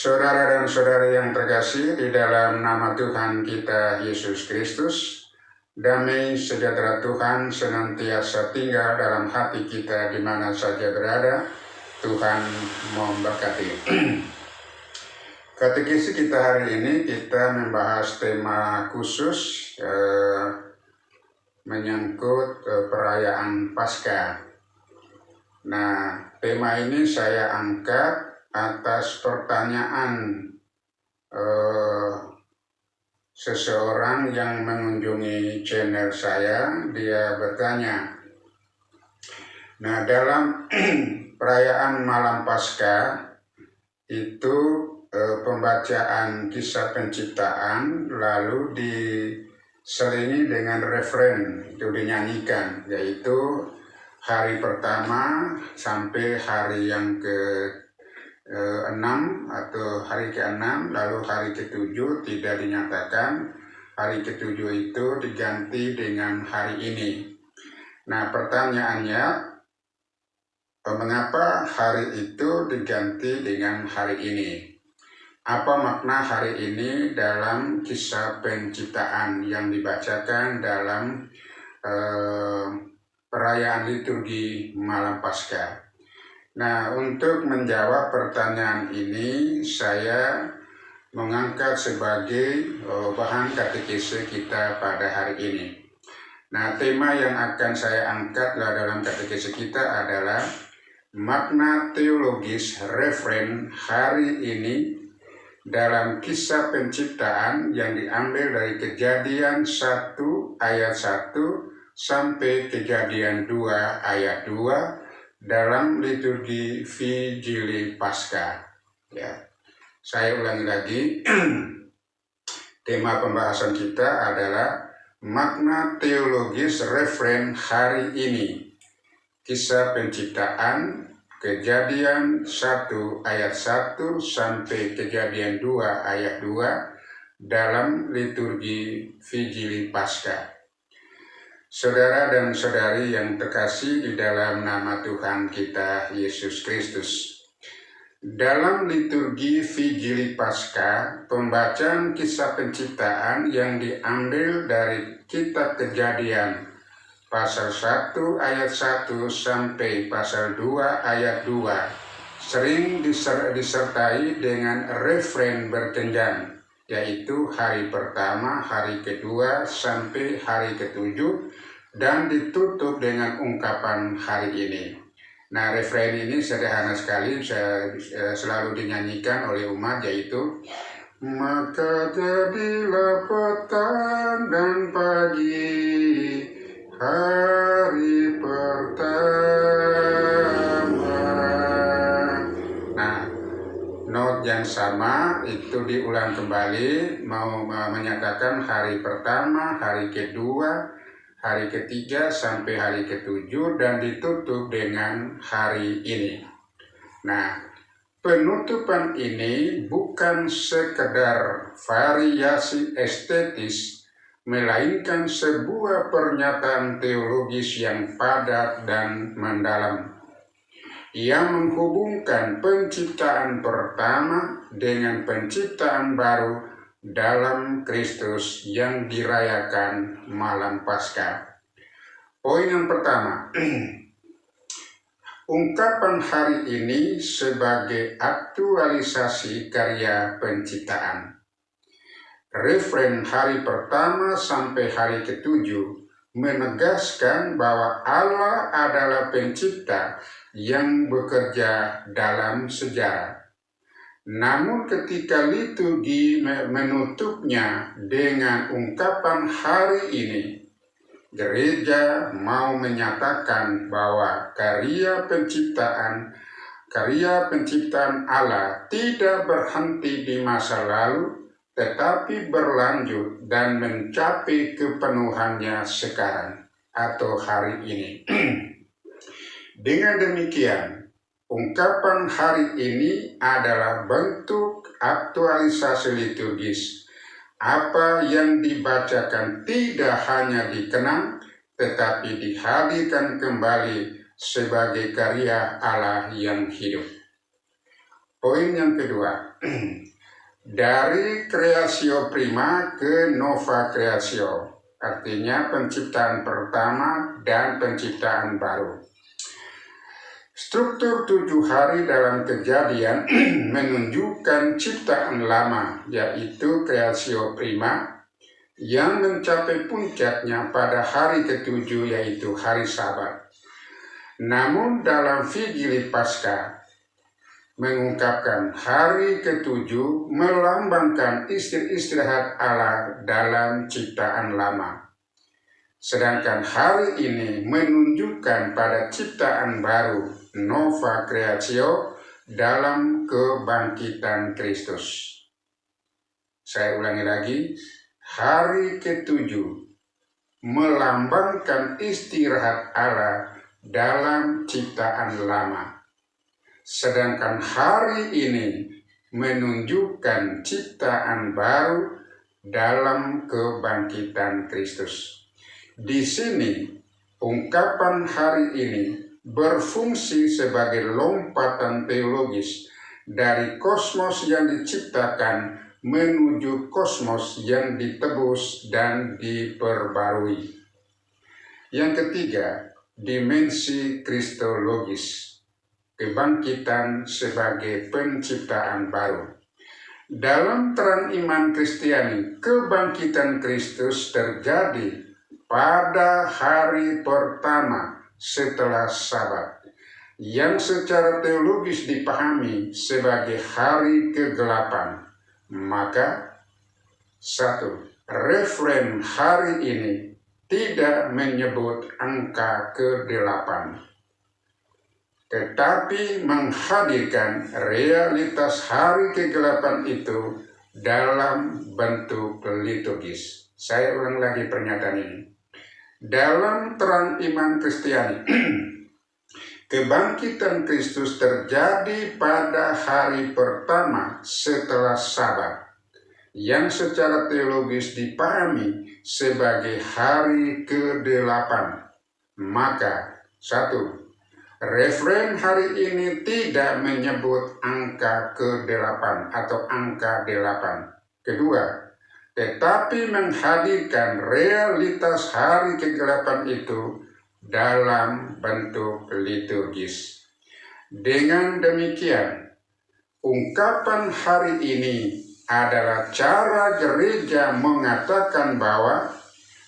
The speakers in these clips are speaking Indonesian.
Saudara dan saudari yang terkasih, di dalam nama Tuhan kita Yesus Kristus, damai sejahtera Tuhan senantiasa tinggal dalam hati kita di mana saja berada. Tuhan memberkati. Katekisi kita hari ini kita membahas tema khusus menyangkut perayaan Paskah. Nah, tema ini saya angkat atas pertanyaan seseorang yang mengunjungi channel saya. Dia bertanya, nah dalam perayaan malam Paskah itu pembacaan kisah penciptaan lalu diselingi dengan referen, itu dinyanyikan, yaitu hari pertama sampai hari yang ke-6 atau hari ke-6, lalu hari ke-7 tidak dinyatakan, hari ke-7 itu diganti dengan hari ini. Nah, pertanyaannya, mengapa hari itu diganti dengan hari ini? Apa makna hari ini dalam kisah penciptaan yang dibacakan dalam perayaan liturgi malam Paskah? Nah, untuk menjawab pertanyaan ini, saya mengangkat sebagai bahan katekese kita pada hari ini. Nah, tema yang akan saya angkat dalam katekese kita adalah makna teologis referen hari ini dalam kisah penciptaan yang diambil dari Kejadian 1 ayat 1 sampai Kejadian 2 ayat 2 dalam liturgi Vigili Paskah. Ya, saya ulangi lagi. Tema pembahasan kita adalah makna teologis referen hari ini, kisah penciptaan Kejadian 1 ayat 1 sampai Kejadian 2 ayat 2 dalam liturgi Vigili Paskah. Saudara dan saudari yang terkasih di dalam nama Tuhan kita Yesus Kristus, dalam liturgi Vigili Paskah, pembacaan kisah penciptaan yang diambil dari kitab Kejadian pasal 1 ayat 1 sampai pasal 2 ayat 2 sering disertai dengan referen berjenjang, yaitu hari pertama, hari kedua, sampai hari ke-7, dan ditutup dengan ungkapan hari ini. Nah, referen ini sederhana sekali, selalu dinyanyikan oleh umat, yaitu maka jadilah petang dan pagi, hari pertama. Nah, not yang sama itu diulang kembali, mau menyatakan hari pertama, hari kedua, hari ketiga sampai hari ke-7, dan ditutup dengan hari ini. Nah, penutupan ini bukan sekedar variasi estetis, melainkan sebuah pernyataan teologis yang padat dan mendalam, yang menghubungkan penciptaan pertama dengan penciptaan baru dalam Kristus yang dirayakan malam Paskah. Poin yang pertama, ungkapan hari ini sebagai aktualisasi karya penciptaan. Referen hari pertama sampai hari ke-7 menegaskan bahwa Allah adalah pencipta yang bekerja dalam sejarah. Namun ketika liturgi menutupnya dengan ungkapan hari ini, gereja mau menyatakan bahwa karya penciptaan Allah tidak berhenti di masa lalu, tetapi berlanjut dan mencapai kepenuhannya sekarang atau hari ini. Dengan demikian, ungkapan hari ini adalah bentuk aktualisasi liturgis. Apa yang dibacakan tidak hanya dikenang, tetapi dihadirkan kembali sebagai karya Allah yang hidup. Poin yang kedua, dari creatio prima ke nova creatio, artinya penciptaan pertama dan penciptaan baru. Struktur 7 hari dalam Kejadian menunjukkan ciptaan lama, yaitu creatio prima, yang mencapai puncaknya pada hari ke-7, yaitu hari Sabat. Namun dalam Vigili Paskah mengungkapkan hari ke-7 melambangkan istirahat Allah dalam ciptaan lama. Sedangkan hari ini menunjukkan pada ciptaan baru, nova creatio, dalam kebangkitan Kristus. Saya ulangi lagi, hari ke-7 melambangkan istirahat Allah dalam ciptaan lama. Sedangkan hari ini menunjukkan ciptaan baru dalam kebangkitan Kristus. Di sini, ungkapan hari ini berfungsi sebagai lompatan teologis dari kosmos yang diciptakan menuju kosmos yang ditebus dan diperbarui. Yang ketiga, dimensi kristologis. Kebangkitan sebagai penciptaan baru. Dalam terang iman Kristiani, kebangkitan Kristus terjadi pada hari pertama setelah Sabat, yang secara teologis dipahami sebagai hari ke-8. Maka, 1. Referen hari ini tidak menyebut angka ke-8, tetapi menghadirkan realitas hari ke-8 itu dalam bentuk liturgis. Saya ulang lagi pernyataan ini. Dalam terang iman Kristiani, kebangkitan Kristus terjadi pada hari pertama setelah Sabat, yang secara teologis dipahami sebagai hari ke-8. Maka, 1. Referen hari ini tidak menyebut angka ke-8 atau angka 8. Kedua, tetapi menghadirkan realitas hari ke-8 itu dalam bentuk liturgis. Dengan demikian, ungkapan hari ini adalah cara gereja mengatakan bahwa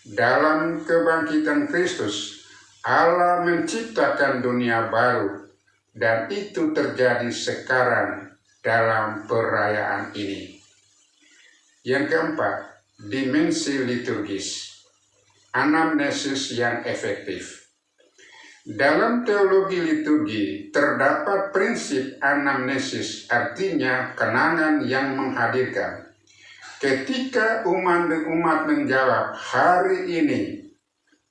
dalam kebangkitan Kristus, Allah menciptakan dunia baru, dan itu terjadi sekarang dalam perayaan ini. Yang keempat, dimensi liturgis. Anamnesis yang efektif. Dalam teologi liturgi terdapat prinsip anamnesis, artinya kenangan yang menghadirkan. Ketika umat menjawab hari ini,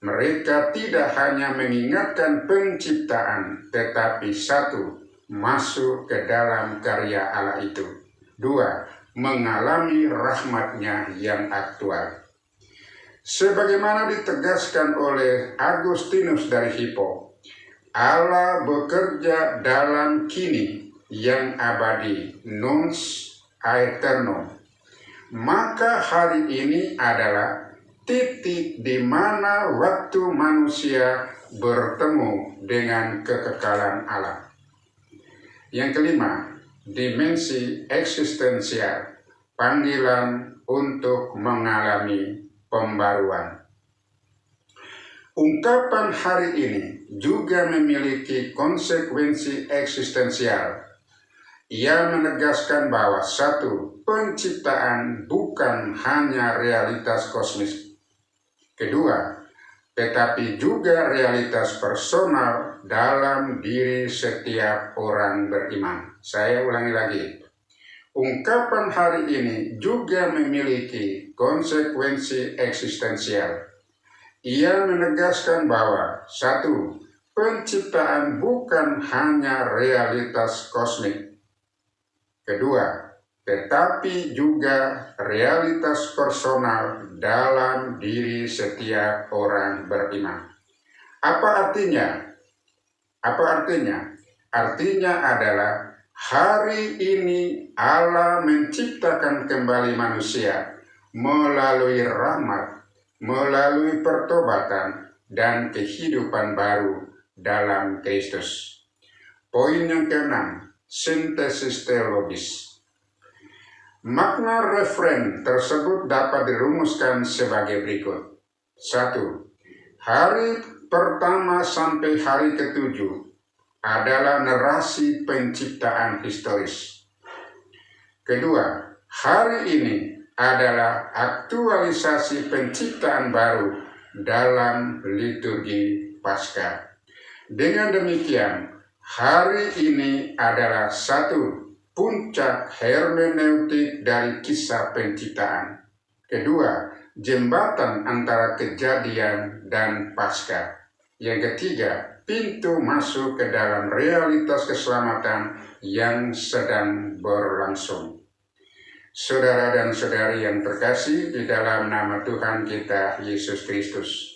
mereka tidak hanya mengingatkan penciptaan, tetapi 1. Masuk ke dalam karya Allah itu. 2. Mengalami rahmat-Nya yang aktual. Sebagaimana ditegaskan oleh Agustinus dari Hippo, Allah bekerja dalam kini yang abadi, nunc aeternum. Maka hari ini adalah titik di mana waktu manusia bertemu dengan kekekalan Allah. Yang kelima, dimensi eksistensial, panggilan untuk mengalami pembaruan. Ungkapan hari ini juga memiliki konsekuensi eksistensial. Ia menegaskan bahwa 1. Penciptaan bukan hanya realitas kosmis. Kedua, tetapi juga realitas personal dalam diri setiap orang beriman. Saya ulangi lagi. Ungkapan hari ini juga memiliki konsekuensi eksistensial. Ia menegaskan bahwa 1. Penciptaan bukan hanya realitas kosmik. Kedua, tetapi juga realitas personal dalam diri setiap orang beriman. Apa artinya? Artinya adalah Hari ini Allah menciptakan kembali manusia melalui rahmat, melalui pertobatan, dan kehidupan baru dalam Kristus. Poin yang keenam, sintesis teologis. Makna referen tersebut dapat dirumuskan sebagai berikut. 1. Hari pertama sampai hari ketujuh adalah narasi penciptaan historis. Kedua, hari ini adalah aktualisasi penciptaan baru dalam liturgi Paskah. Dengan demikian, hari ini adalah satu puncak hermeneutik dari kisah penciptaan. Kedua, jembatan antara kejadian dan Paskah. Yang ketiga, pintu masuk ke dalam realitas keselamatan yang sedang berlangsung. Saudara dan saudari yang terkasih di dalam nama Tuhan kita Yesus Kristus,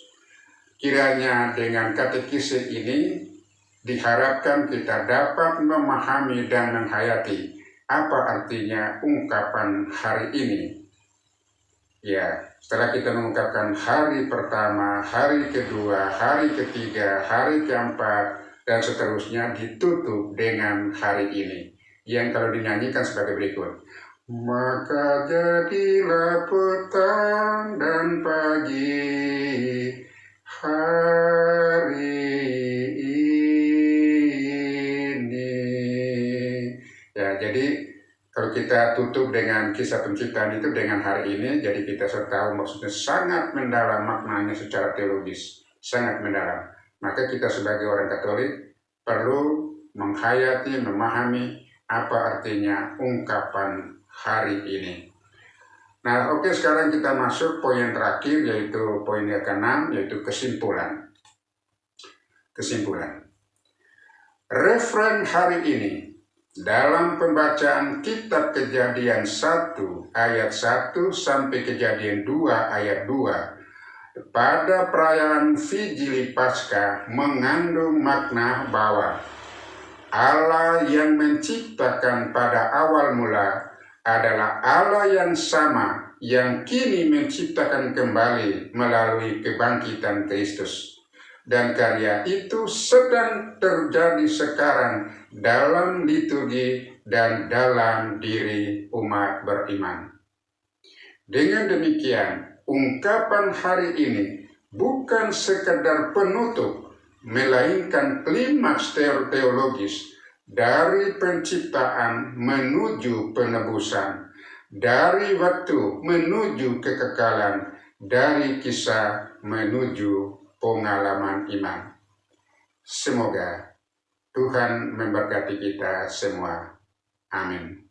kiranya dengan katekisme ini diharapkan kita dapat memahami dan menghayati apa artinya ungkapan hari ini. Ya, setelah kita mengungkapkan hari pertama, hari kedua, hari ketiga, hari keempat, dan seterusnya ditutup dengan hari ini. Yang kalau dinyanyikan sebagai berikut. Maka jadilah petang dan pagi hari ini. Ya, jadi kalau kita tutup dengan kisah penciptaan itu dengan hari ini, jadi kita tahu maksudnya sangat mendalam maknanya secara teologis, sangat mendalam. Maka kita sebagai orang Katolik perlu menghayati, memahami apa artinya ungkapan hari ini. Nah, oke, sekarang kita masuk poin yang terakhir, yaitu poin yang ke-6, yaitu kesimpulan. Referen hari ini dalam pembacaan kitab Kejadian 1 ayat 1 sampai Kejadian 2 ayat 2 pada perayaan Vigili Paskah mengandung makna bahwa Allah yang menciptakan pada awal mula adalah Allah yang sama yang kini menciptakan kembali melalui kebangkitan Kristus. Dan karya itu sedang terjadi sekarang dalam liturgi dan dalam diri umat beriman. Dengan demikian, ungkapan hari ini bukan sekedar penutup, melainkan klimaks teologis dari penciptaan menuju penebusan, dari waktu menuju kekekalan, dari kisah menuju pengalaman iman. Semoga Tuhan memberkati kita semua. Amin.